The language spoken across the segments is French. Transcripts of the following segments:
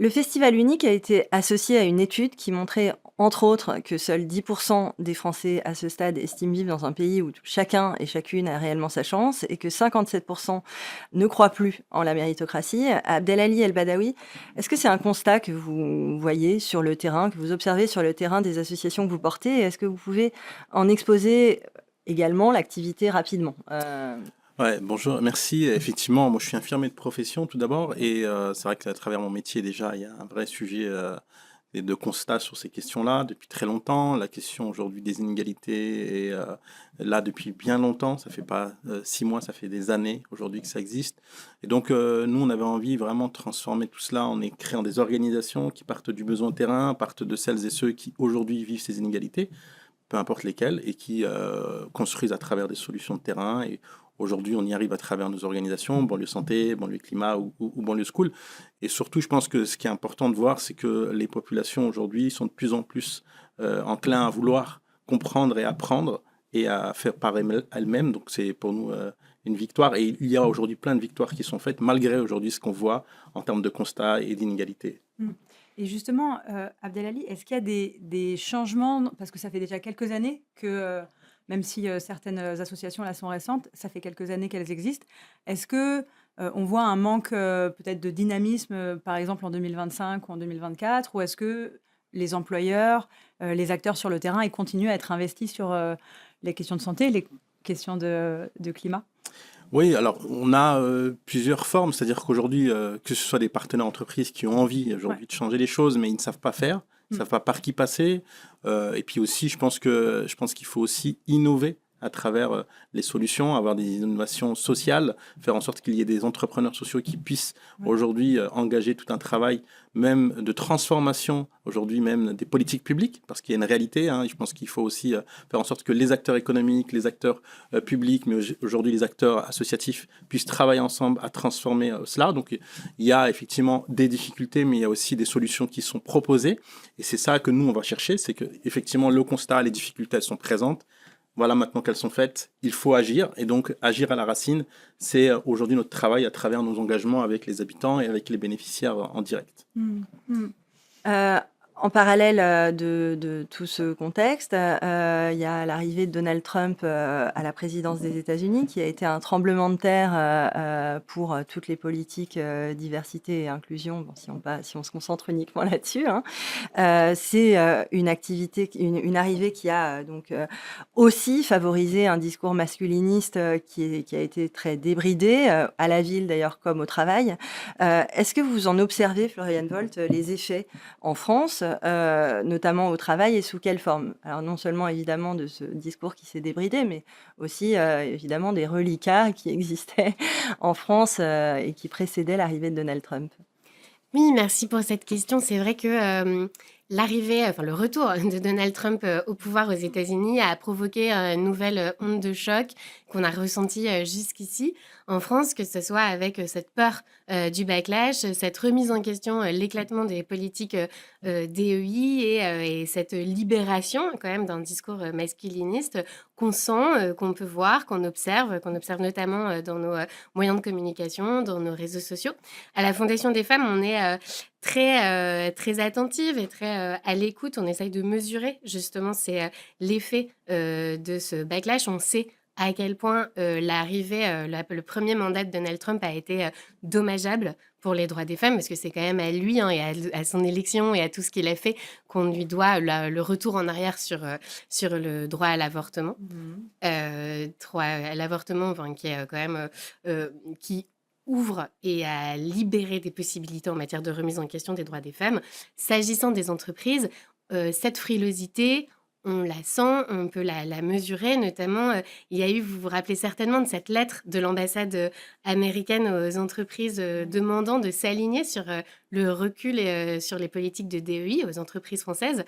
Le festival unique a été associé à une étude qui montrait, entre autres, que seuls 10% des Français à ce stade estiment vivre dans un pays où chacun et chacune a réellement sa chance et que 57% ne croient plus en la méritocratie. Abdelali El-Badawi, est-ce que c'est un constat que vous voyez sur le terrain, que vous observez sur le terrain des associations que vous portez? Et est-ce que vous pouvez en exposer également l'activité rapidement? Ouais, bonjour, merci. Effectivement, moi je suis infirmier de profession tout d'abord, et c'est vrai qu'à travers mon métier déjà, il y a un vrai sujet et de constat sur ces questions-là depuis très longtemps. La question aujourd'hui des inégalités est là depuis bien longtemps. Ça fait pas 6 mois, ça fait des années aujourd'hui que ça existe. Et donc nous, on avait envie vraiment de transformer tout cela en créant des organisations qui partent du besoin terrain, partent de celles et ceux qui aujourd'hui vivent ces inégalités, peu importe lesquelles, et qui construisent à travers des solutions de terrain. Et aujourd'hui, on y arrive à travers nos organisations, banlieue santé, banlieue climat ou banlieue school. Et surtout, je pense que ce qui est important de voir, c'est que les populations aujourd'hui sont de plus en plus enclins à vouloir comprendre et apprendre et à faire par elles-mêmes. Donc c'est pour nous une victoire. Et il y a aujourd'hui plein de victoires qui sont faites, malgré aujourd'hui ce qu'on voit en termes de constats et d'inégalités. Mmh. Et justement, Abdelali, est-ce qu'il y a des changements? Parce que ça fait déjà quelques années que, même si, certaines associations là sont récentes, ça fait quelques années qu'elles existent. Est-ce que, on voit un manque, peut-être de dynamisme, par exemple en 2025 ou en 2024? Ou est-ce que les employeurs, les acteurs sur le terrain, ils continuent à être investis sur, les questions de santé, les questions de climat? Oui, alors on a plusieurs formes, c'est-à-dire qu'aujourd'hui, que ce soit des partenaires entreprises qui ont envie Ouais. aujourd'hui de changer les choses, mais ils ne savent pas faire, ils ne Mmh. savent pas par qui passer. Et puis aussi, je pense qu'il faut aussi innover à travers les solutions, avoir des innovations sociales, faire en sorte qu'il y ait des entrepreneurs sociaux qui puissent Ouais. aujourd'hui engager tout un travail, même de transformation, aujourd'hui même des politiques publiques, parce qu'il y a une réalité, hein. Je pense qu'il faut aussi faire en sorte que les acteurs économiques, les acteurs publics, mais aujourd'hui les acteurs associatifs puissent travailler ensemble à transformer cela. Donc il y a effectivement des difficultés, mais il y a aussi des solutions qui sont proposées. Et c'est ça que nous, on va chercher, c'est que effectivement le constat, les difficultés, elles sont présentes. Voilà, maintenant qu'elles sont faites, il faut agir. Et donc agir à la racine, c'est aujourd'hui notre travail à travers nos engagements avec les habitants et avec les bénéficiaires en direct. Mmh. Mmh. Heu, En parallèle, de tout ce contexte, il y a l'arrivée de Donald Trump, à la présidence des États-Unis, qui a été un tremblement de terre, pour, toutes les politiques, diversité et inclusion. Bon, si on se concentre uniquement là-dessus, hein. C'est, une activité une arrivée qui a, donc, aussi favorisé un discours masculiniste, qui a été très débridé, à la ville d'ailleurs comme au travail. Est-ce que vous en observez, Floriane Volt, les effets en France, notamment au travail et sous quelle forme? Alors non seulement évidemment de ce discours qui s'est débridé, mais aussi, évidemment des reliquats qui existaient en France, et qui précédaient l'arrivée de Donald Trump. Oui, merci pour cette question. C'est vrai que l'arrivée, enfin le retour de Donald Trump au pouvoir aux États-Unis a provoqué une nouvelle onde de choc qu'on a ressentie jusqu'ici en France, que ce soit avec cette peur du backlash, cette remise en question, l'éclatement des politiques DEI et cette libération quand même d'un discours masculiniste qu'on sent, qu'on peut voir, qu'on observe notamment dans nos moyens de communication, dans nos réseaux sociaux. À la Fondation des femmes, on est très attentive et très à l'écoute. On essaye de mesurer justement l'effet de ce backlash. On sait à quel point l'arrivée, le premier mandat de Donald Trump a été dommageable pour les droits des femmes, parce que c'est quand même à lui et à son élection et à tout ce qu'il a fait qu'on lui doit le retour en arrière sur le droit à l'avortement. Mmh. Droit à l'avortement, enfin, qui est quand même qui ouvre et à libérer des possibilités en matière de remise en question des droits des femmes. S'agissant des entreprises, cette frilosité, on la sent, on peut la mesurer, notamment, il y a eu, vous vous rappelez certainement de cette lettre de l'ambassade américaine aux entreprises demandant de s'aligner sur le recul et sur les politiques de DEI aux entreprises françaises.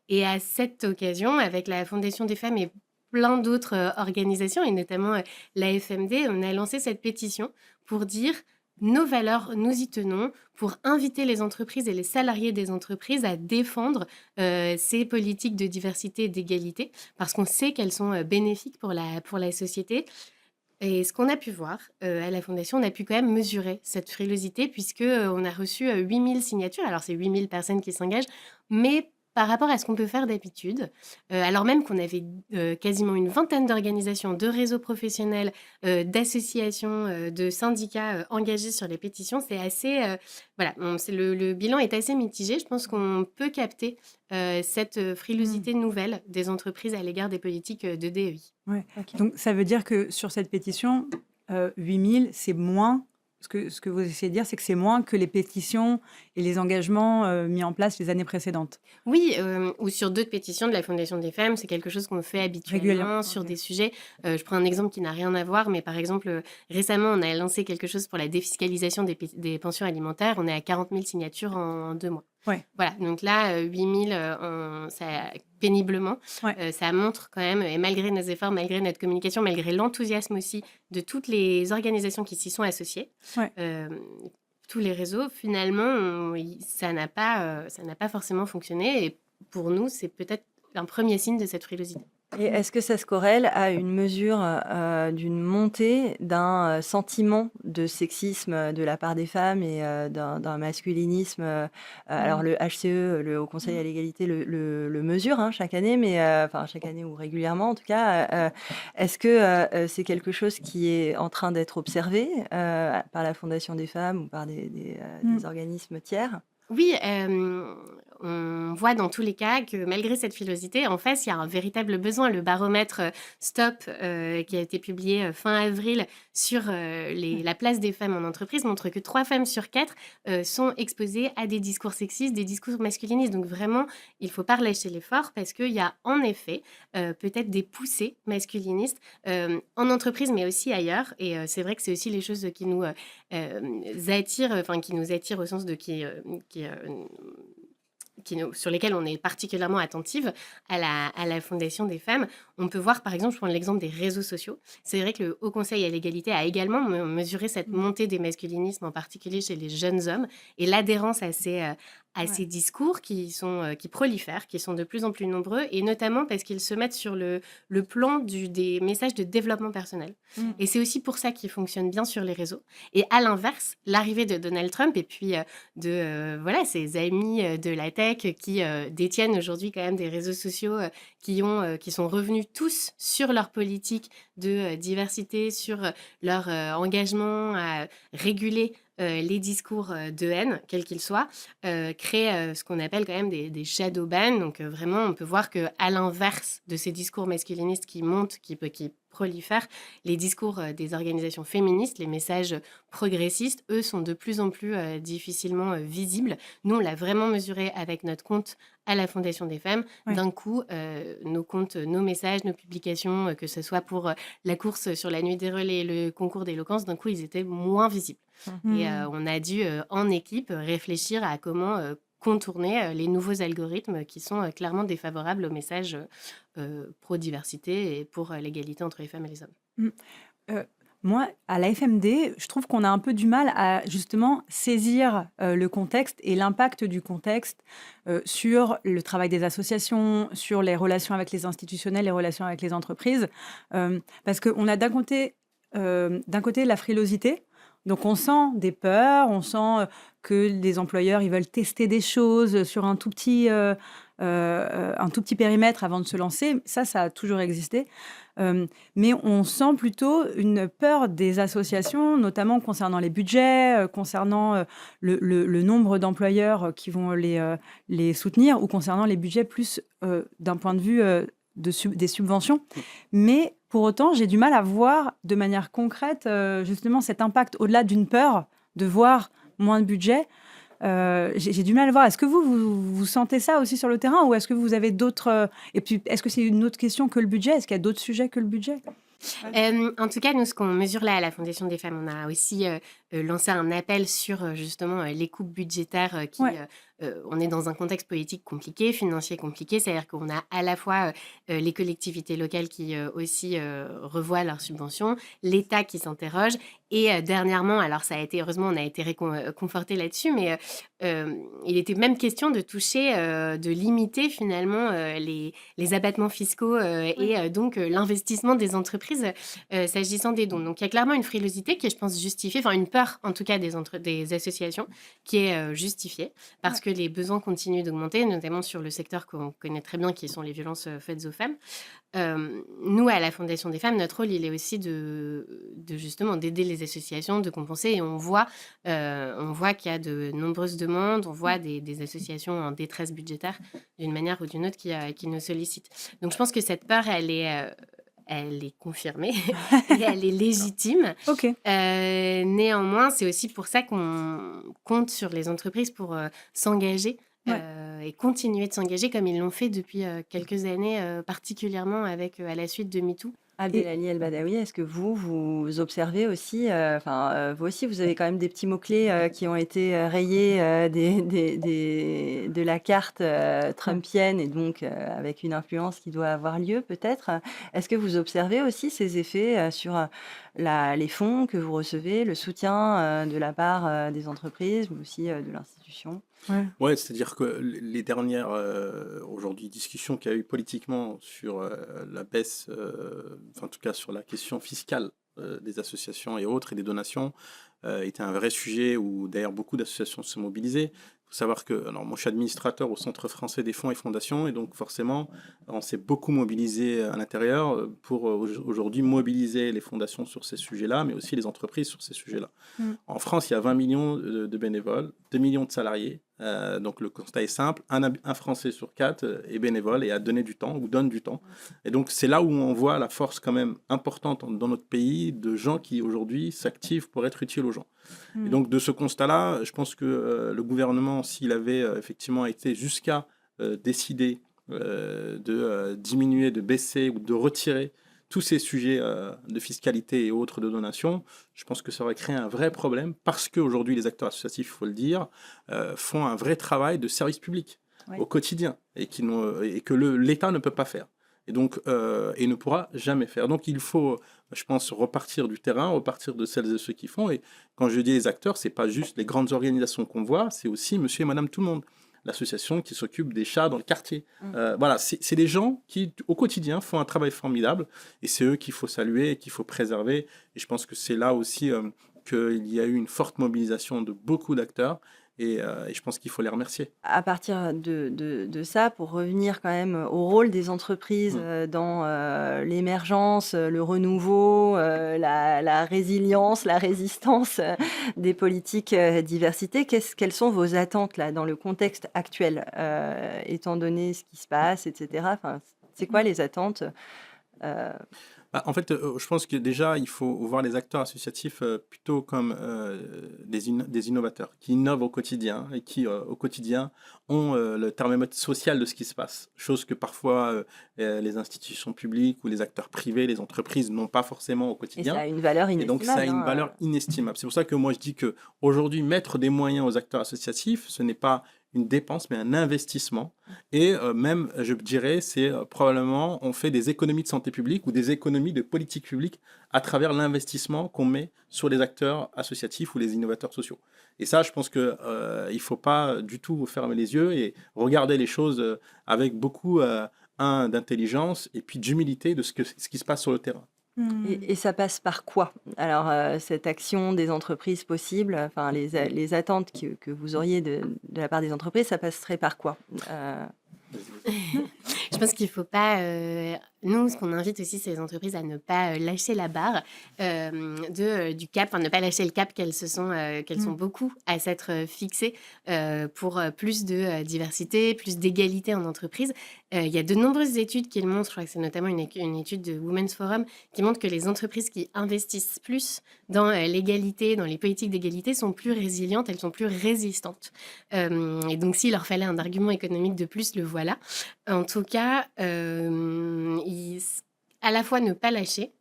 Et à cette occasion, avec la Fondation des femmes et plein d'autres organisations, et notamment la FMD, on a lancé cette pétition pour dire nos valeurs, nous y tenons, pour inviter les entreprises et les salariés des entreprises à défendre ces politiques de diversité et d'égalité, parce qu'on sait qu'elles sont bénéfiques pour la société. Et ce qu'on a pu voir à la Fondation, on a pu quand même mesurer cette frilosité puisque on a reçu 8000 signatures. Alors, c'est 8000 personnes qui s'engagent, mais par rapport à ce qu'on peut faire d'habitude, alors même qu'on avait quasiment une vingtaine d'organisations, de réseaux professionnels, d'associations, de syndicats engagés sur les pétitions, c'est assez... voilà, le bilan est assez mitigé. Je pense qu'on peut capter cette frilosité nouvelle des entreprises à l'égard des politiques de DEI. Ouais. Ok. Donc, ça veut dire que sur cette pétition, 8000, c'est moins. Ce que vous essayez de dire, c'est que c'est moins que les pétitions et les engagements mis en place les années précédentes. Oui, ou sur d'autres pétitions de la Fondation des femmes, c'est quelque chose qu'on fait habituellement Régulièrement, sur ok. des sujets. Je prends un exemple qui n'a rien à voir, mais par exemple, récemment, on a lancé quelque chose pour la défiscalisation des pensions alimentaires. On est à 40 000 signatures en 2 mois. Ouais. Voilà, donc là, 8 000, péniblement, Ouais. ça montre quand même, et malgré nos efforts, malgré notre communication, malgré l'enthousiasme aussi de toutes les organisations qui s'y sont associées, Ouais. tous les réseaux, finalement, ça n'a pas forcément fonctionné. Et pour nous, c'est peut-être un premier signe de cette frilosité. Et est-ce que ça se corrèle à une mesure d'une montée d'un sentiment de sexisme de la part des femmes et d'un masculinisme alors le HCE, le Haut Conseil à l'égalité, le mesure chaque année, mais enfin chaque année ou régulièrement en tout cas. Est-ce que c'est quelque chose qui est en train d'être observé par la Fondation des femmes ou par des organismes tiers? Oui, on voit dans tous les cas que malgré cette frilosité, en face, il y a un véritable besoin. Le baromètre STOP, qui a été publié fin avril sur la place des femmes en entreprise, montre que 3 femmes sur 4 sont exposées à des discours sexistes, des discours masculinistes. Donc vraiment, il ne faut pas relâcher l'effort parce qu'il y a en effet peut-être des poussées masculinistes en entreprise, mais aussi ailleurs. Et c'est vrai que c'est aussi les choses qui nous attirent au sens de sur lesquels on est particulièrement attentive à la Fondation des femmes. On peut voir, par exemple, je prends l'exemple des réseaux sociaux. C'est vrai que le Haut Conseil à l'égalité a également mesuré cette montée des masculinismes, en particulier chez les jeunes hommes, et l'adhérence à ces discours qui prolifèrent, qui sont de plus en plus nombreux, et notamment parce qu'ils se mettent sur le plan des messages de développement personnel. Et c'est aussi pour ça qu'ils fonctionnent bien sur les réseaux. Et à l'inverse, l'arrivée de Donald Trump et puis ses amis de la tech qui détiennent aujourd'hui quand même des réseaux sociaux qui sont revenus tous sur leur politique de diversité, sur leur engagement à réguler les discours de haine, quels qu'ils soient, créent ce qu'on appelle quand même des shadow bans. Donc vraiment, on peut voir qu'à l'inverse de ces discours masculinistes qui montent, qui prolifèrent, les discours des organisations féministes, les messages progressistes, eux, sont de plus en plus difficilement visibles. Nous, on l'a vraiment mesuré avec notre compte à la Fondation des femmes. Ouais. D'un coup, nos comptes, nos messages, nos publications, que ce soit pour la course sur la nuit des relais, le concours d'éloquence, d'un coup, ils étaient moins visibles. Et on a dû, en équipe, réfléchir à comment contourner les nouveaux algorithmes qui sont clairement défavorables au message pro-diversité et pour l'égalité entre les femmes et les hommes. Moi, à la FMD, je trouve qu'on a un peu du mal à justement saisir le contexte et l'impact du contexte sur le travail des associations, sur les relations avec les institutionnels, les relations avec les entreprises. Parce qu'on a d'un côté la frilosité. Donc, on sent des peurs, on sent que les employeurs ils veulent tester des choses sur un tout petit périmètre avant de se lancer. Ça a toujours existé. Mais on sent plutôt une peur des associations, notamment concernant les budgets, concernant le nombre d'employeurs qui vont les soutenir ou concernant les budgets plus d'un point de vue des subventions. Mais pour autant, j'ai du mal à voir de manière concrète justement cet impact au-delà d'une peur de voir moins de budget. J'ai du mal à voir. Est-ce que vous sentez ça aussi sur le terrain ou est-ce que vous avez d'autres... et puis, est-ce que c'est une autre question que le budget? Est-ce qu'il y a d'autres sujets que le budget? En tout cas, nous, ce qu'on mesure là à la Fondation des femmes, on a aussi lancé un appel sur justement les coupes budgétaires qui on est dans un contexte politique compliqué, financier compliqué, c'est-à-dire qu'on a à la fois les collectivités locales qui aussi revoient leurs subventions, l'État qui s'interroge, et dernièrement, alors ça a été, heureusement, on a été conforté là-dessus, mais il était même question de toucher, de limiter finalement les abattements fiscaux Oui. et donc l'investissement des entreprises s'agissant des dons. Donc il y a clairement une frilosité qui est, je pense, justifiée, enfin une peur en tout cas des associations qui est justifiée parce Ouais. que les besoins continuent d'augmenter, notamment sur le secteur qu'on connaît très bien qui sont les violences faites aux femmes. Nous, à la Fondation des femmes, notre rôle, il est aussi de justement d'aider les associations, de compenser. Et on voit qu'il y a de nombreuses demandes, on voit des associations en détresse budgétaire d'une manière ou d'une autre qui nous sollicitent. Donc, je pense que cette peur, elle est confirmée et elle est légitime. Ok. Néanmoins, c'est aussi pour ça qu'on compte sur les entreprises pour s'engager Ouais. et continuer de s'engager comme ils l'ont fait depuis quelques années, particulièrement à la suite de MeToo. Abdelali El Badawi, est-ce que vous observez aussi, vous aussi, vous avez quand même des petits mots-clés qui ont été rayés de la carte trumpienne et donc avec une influence qui doit avoir lieu peut-être. Est-ce que vous observez aussi ces effets sur les fonds que vous recevez, le soutien de la part des entreprises, mais aussi de l'institution? Ouais, c'est-à-dire que les dernières, aujourd'hui, discussions qu'il y a eu politiquement sur la baisse, enfin, en tout cas sur la question fiscale des associations et autres et des donations, était un vrai sujet où d'ailleurs beaucoup d'associations se mobilisaient. Il faut savoir que, alors moi je suis administrateur au Centre français des fonds et fondations et donc forcément on s'est beaucoup mobilisé à l'intérieur pour aujourd'hui mobiliser les fondations sur ces sujets-là, mais aussi les entreprises sur ces sujets-là. En France, il y a 20 millions de bénévoles, 2 millions de salariés. Donc le constat est simple, un Français sur 4 est bénévole et a donné du temps ou donne du temps. Et donc c'est là où on voit la force quand même importante dans notre pays de gens qui aujourd'hui s'activent pour être utiles aux gens. Et donc de ce constat-là, je pense que le gouvernement, s'il avait effectivement été jusqu'à décider de diminuer, de baisser ou de retirer tous ces sujets de fiscalité et autres de donation, je pense que ça aurait créé un vrai problème parce qu'aujourd'hui, les acteurs associatifs, il faut le dire, font un vrai travail de service public au quotidien et que l'État ne peut pas faire. Et donc, et ne pourra jamais faire. Donc, il faut, je pense, repartir du terrain, repartir de celles et ceux qui font. Et quand je dis les acteurs, c'est pas juste les grandes organisations qu'on voit, c'est aussi monsieur et madame tout le monde. L'association qui s'occupe des chats dans le quartier. Voilà, c'est des gens qui, au quotidien, font un travail formidable et c'est eux qu'il faut saluer et qu'il faut préserver. Et je pense que c'est là aussi qu'il y a eu une forte mobilisation de beaucoup d'acteurs et je pense qu'il faut les remercier. À partir de ça, pour revenir quand même au rôle des entreprises dans l'émergence, le renouveau, la résilience, la résistance des politiques diversité, quelles sont vos attentes là, dans le contexte actuel, étant donné ce qui se passe, etc. Enfin, c'est quoi les attentes En fait, je pense que déjà, il faut voir les acteurs associatifs plutôt comme des innovateurs qui innovent au quotidien et qui, au quotidien, ont le thermomètre social de ce qui se passe. Chose que parfois les institutions publiques ou les acteurs privés, les entreprises n'ont pas forcément au Et quotidien. ça a une valeur Et inestimable. donc, ça a une hein. valeur inestimable. C'est pour ça que moi, je dis qu'aujourd'hui, mettre des moyens aux acteurs associatifs, ce n'est pas une dépense, mais un investissement. Et même, je dirais, c'est probablement, on fait des économies de santé publique ou des économies de politique publique à travers l'investissement qu'on met sur les acteurs associatifs ou les innovateurs sociaux. Et ça, je pense qu'il ne faut pas du tout fermer les yeux et regarder les choses avec beaucoup d'intelligence et puis d'humilité de ce qui se passe sur le terrain. Et ça passe par quoi? Alors, cette action des entreprises possibles, enfin les attentes que vous auriez de la part des entreprises, ça passerait par quoi? Je pense qu'il ne faut pas... nous, ce qu'on invite aussi, c'est les entreprises à ne pas lâcher la barre du cap, enfin, ne pas lâcher le cap qu'elles sont beaucoup à s'être fixées pour plus de diversité, plus d'égalité en entreprise. Il y a de nombreuses études qui le montrent, je crois que c'est notamment une étude de Women's Forum qui montre que les entreprises qui investissent plus dans l'égalité, dans les politiques d'égalité, sont plus résilientes, elles sont plus résistantes. Et donc, s'il leur fallait un argument économique de plus, le voilà. En tout cas, à la fois ne pas lâcher,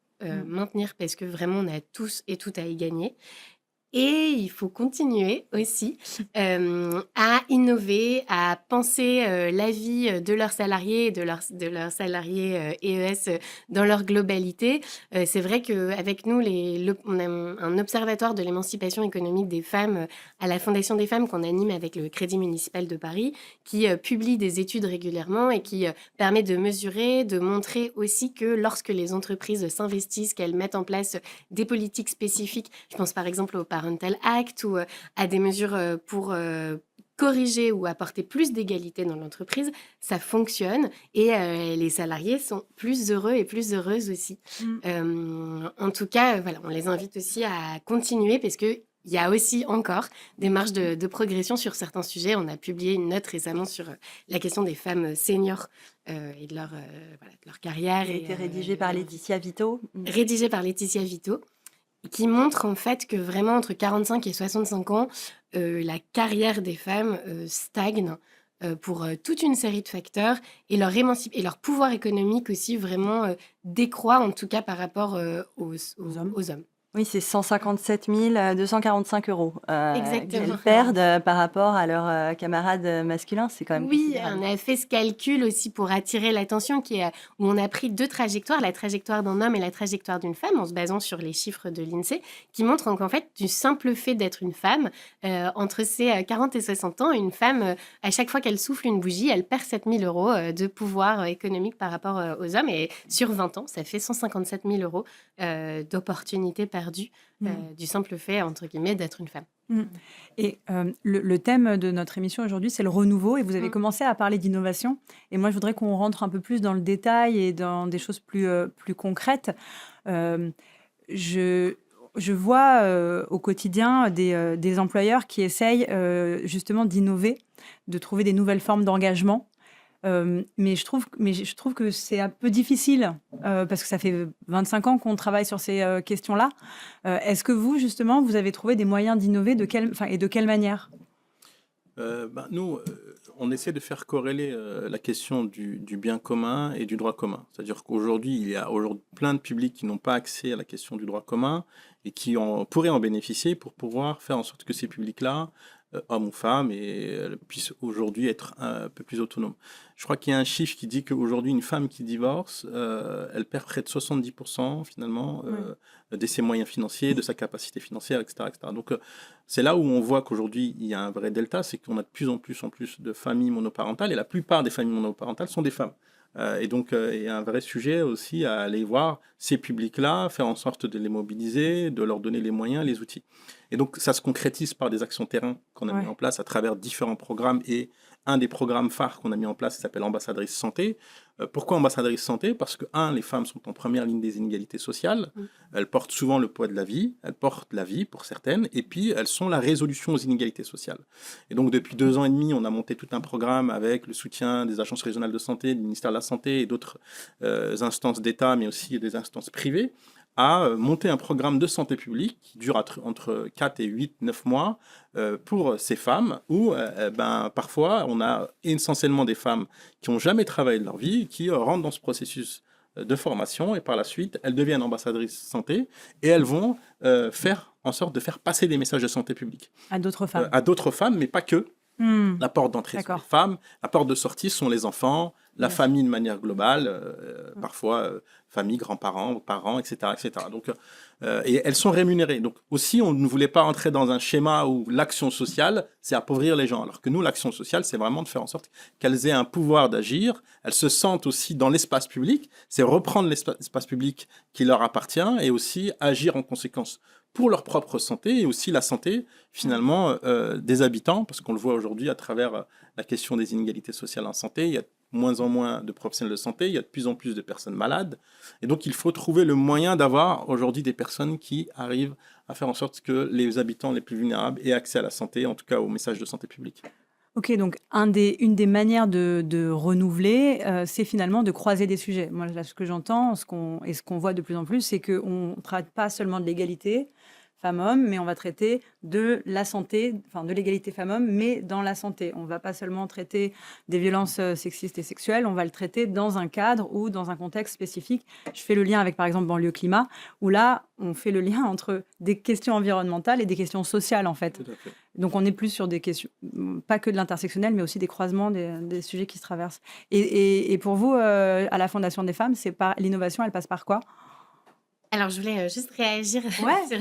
maintenir parce que vraiment on a tous et toutes à y gagner, Et il faut continuer aussi à innover, à penser la vie de leurs salariés et de leurs salariés EES dans leur globalité. C'est vrai qu'avec nous, on a un observatoire de l'émancipation économique des femmes à la Fondation des femmes qu'on anime avec le Crédit municipal de Paris, qui publie des études régulièrement et qui permet de mesurer, de montrer aussi que lorsque les entreprises s'investissent, qu'elles mettent en place des politiques spécifiques, je pense par exemple au Parental Act ou à des mesures pour corriger ou apporter plus d'égalité dans l'entreprise, ça fonctionne et les salariés sont plus heureux et plus heureuses aussi. En tout cas, voilà, on les invite aussi à continuer parce que il y a aussi encore des marges de progression sur certains sujets. On a publié une note récemment sur la question des femmes seniors et de leur carrière. Elle a été rédigée par Laetitia Vito. Rédigée par Laetitia Vito, qui montre en fait que vraiment entre 45 et 65 ans, la carrière des femmes stagne pour toute une série de facteurs et leur pouvoir économique aussi vraiment décroît, en tout cas par rapport aux hommes. Oui, c'est 157 245 € Exactement. qu'elles perdent par rapport à leurs camarades masculins. C'est quand même Oui, considérable. on a fait ce calcul aussi pour attirer l'attention, où on a pris 2 trajectoires, la trajectoire d'un homme et la trajectoire d'une femme, en se basant sur les chiffres de l'INSEE, qui montrent qu'en fait, du simple fait d'être une femme, entre ses 40 et 60 ans, une femme, à chaque fois qu'elle souffle une bougie, elle perd 7 000 € de pouvoir économique par rapport aux hommes. Et sur 20 ans, ça fait 157 000 € d'opportunités perdues du simple fait, entre guillemets, d'être une femme. Et le thème de notre émission aujourd'hui, c'est le renouveau. Et vous avez commencé à parler d'innovation. Et moi, je voudrais qu'on rentre un peu plus dans le détail et dans des choses plus concrètes. Je vois au quotidien des employeurs qui essayent justement d'innover, de trouver des nouvelles formes d'engagement. Mais je trouve que c'est un peu difficile parce que ça fait 25 ans qu'on travaille sur ces questions-là. Est-ce que vous, justement, vous avez trouvé des moyens d'innover et de quelle manière? Nous, on essaie de faire corréler la question du bien commun et du droit commun. C'est-à-dire qu'aujourd'hui, il y a plein de publics qui n'ont pas accès à la question du droit commun et qui pourraient en bénéficier pour pouvoir faire en sorte que ces publics-là, hommes ou femmes, puissent aujourd'hui être un peu plus autonomes. Je crois qu'il y a un chiffre qui dit qu'aujourd'hui, une femme qui divorce, elle perd près de 70% finalement de ses moyens financiers, de sa capacité financière, etc. etc. Donc, c'est là où on voit qu'aujourd'hui, il y a un vrai delta, c'est qu'on a de plus en plus de familles monoparentales, et la plupart des familles monoparentales sont des femmes. Et donc, il y a un vrai sujet aussi à aller voir ces publics-là, faire en sorte de les mobiliser, de leur donner les moyens, les outils. Et donc, ça se concrétise par des actions terrain qu'on a mis en place à travers différents programmes. Et un des programmes phares qu'on a mis en place s'appelle Ambassadrice Santé. Pourquoi Ambassadrice Santé? Parce que, les femmes sont en première ligne des inégalités sociales. Elles portent souvent le poids de la vie. Elles portent la vie pour certaines. Et puis, elles sont la résolution aux inégalités sociales. Et donc, depuis 2 ans et demi, on a monté tout un programme avec le soutien des agences régionales de santé, du ministère de la Santé et d'autres instances d'État, mais aussi des instances privées, à monter un programme de santé publique qui dure entre 4 et 8, 9 mois pour ces femmes où parfois on a essentiellement des femmes qui n'ont jamais travaillé de leur vie, qui rentrent dans ce processus de formation et par la suite elles deviennent ambassadrices santé et elles vont faire en sorte de faire passer des messages de santé publique. À d'autres femmes. À d'autres femmes, mais pas que. La porte d'entrée sont les femmes, la porte de sortie sont les enfants, la famille de manière globale, parfois famille, grands-parents, parents, etc. etc. Donc, et elles sont rémunérées. Donc aussi, on ne voulait pas entrer dans un schéma où l'action sociale, c'est appauvrir les gens. Alors que nous, l'action sociale, c'est vraiment de faire en sorte qu'elles aient un pouvoir d'agir. Elles se sentent aussi dans l'espace public. C'est reprendre l'espace public qui leur appartient et aussi agir en conséquence pour leur propre santé et aussi la santé finalement des habitants, parce qu'on le voit aujourd'hui à travers la question des inégalités sociales en santé, il y a de moins en moins de professionnels de santé, il y a de plus en plus de personnes malades, et donc il faut trouver le moyen d'avoir aujourd'hui des personnes qui arrivent à faire en sorte que les habitants les plus vulnérables aient accès à la santé, en tout cas aux messages de santé publique. Ok, donc une des manières de renouveler, c'est finalement de croiser des sujets. Moi, là, ce que j'entends, ce qu'on voit de plus en plus, c'est qu'on ne traite pas seulement de l'égalité femmes-hommes, mais on va traiter de la santé, enfin de l'égalité femmes-hommes, mais dans la santé. On ne va pas seulement traiter des violences sexistes et sexuelles, on va le traiter dans un cadre ou dans un contexte spécifique. Je fais le lien avec, par exemple, banlieue climat, où là, on fait le lien entre des questions environnementales et des questions sociales, en fait. Tout à fait. Donc, on est plus sur des questions, pas que de l'intersectionnel, mais aussi des croisements, des sujets qui se traversent. Et pour vous, à la Fondation des femmes, l'innovation, elle passe par quoi? Alors, je voulais juste réagir Ouais. sur,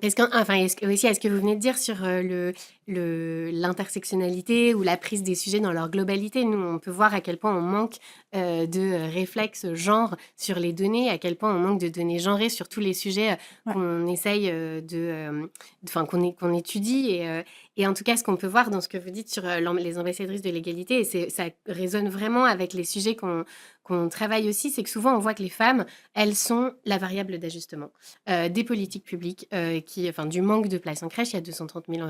parce que, enfin, aussi à ce que vous venez de dire sur l'intersectionnalité ou la prise des sujets dans leur globalité. Nous, on peut voir à quel point on manque de réflexes genre sur les données, à quel point on manque de données genrées sur tous les sujets Ouais. qu'on essaye qu'on étudie. Et en tout cas, ce qu'on peut voir dans ce que vous dites sur les ambassadrices de l'égalité, et ça résonne vraiment avec les sujets qu'on travaille aussi, c'est que souvent on voit que les femmes, elles sont la variable d'ajustement des politiques publiques, du manque de places en crèche. Il y a 230 000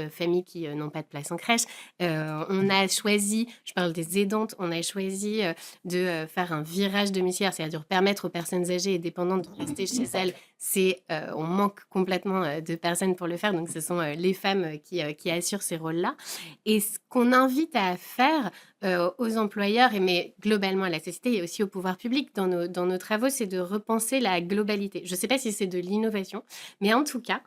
familles qui n'ont pas de place en crèche. On a choisi, je parle des aidantes, on a choisi de faire un virage domiciliaire, c'est-à-dire permettre aux personnes âgées et dépendantes de rester chez elles. On manque complètement de personnes pour le faire, donc ce sont les femmes qui assurent ces rôles-là. Et ce qu'on invite à faire aux employeurs, mais globalement à la société et aussi au pouvoir public dans nos travaux, c'est de repenser la globalité. Je ne sais pas si c'est de l'innovation, mais en tout cas,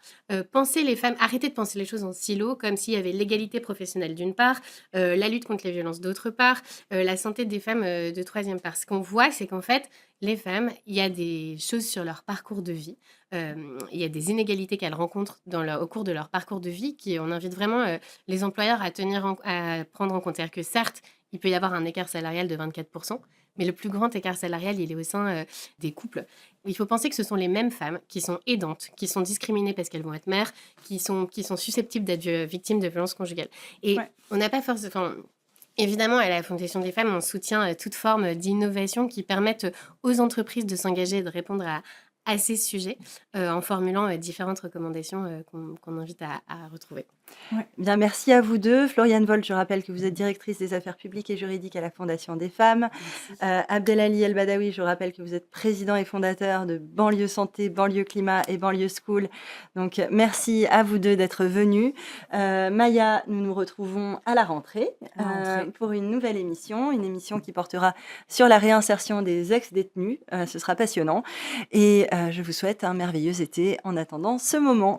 penser les femmes, arrêter de penser les choses en silo, comme s'il y avait l'égalité professionnelle d'une part, la lutte contre les violences d'autre part, la santé des femmes de troisième part. Ce qu'on voit, c'est qu'en fait, les femmes, il y a des choses sur leur parcours de vie, il y a des inégalités qu'elles rencontrent au cours de leur parcours de vie, on invite vraiment les employeurs à prendre en compte. C'est-à-dire que certes, il peut y avoir un écart salarial de 24%, mais le plus grand écart salarial, il est au sein des couples. Il faut penser que ce sont les mêmes femmes qui sont aidantes, qui sont discriminées parce qu'elles vont être mères, qui sont susceptibles d'être victimes de violences conjugales. Et on n'a pas forcément... Évidemment, à la Fondation des femmes, on soutient toute forme d'innovation qui permettent aux entreprises de s'engager et de répondre à ces sujets en formulant différentes recommandations qu'on invite à retrouver. Ouais. Bien, merci à vous deux. Floriane Volt, je rappelle que vous êtes directrice des affaires publiques et juridiques à la Fondation des femmes. Abdelali El Badawi, je rappelle que vous êtes président et fondateur de Banlieue Santé, Banlieue Climat et Banlieue School. Donc, merci à vous deux d'être venus. Maya, nous nous retrouvons à la rentrée pour une nouvelle émission, une émission qui portera sur la réinsertion des ex-détenus. Ce sera passionnant. Et je vous souhaite un merveilleux été en attendant ce moment.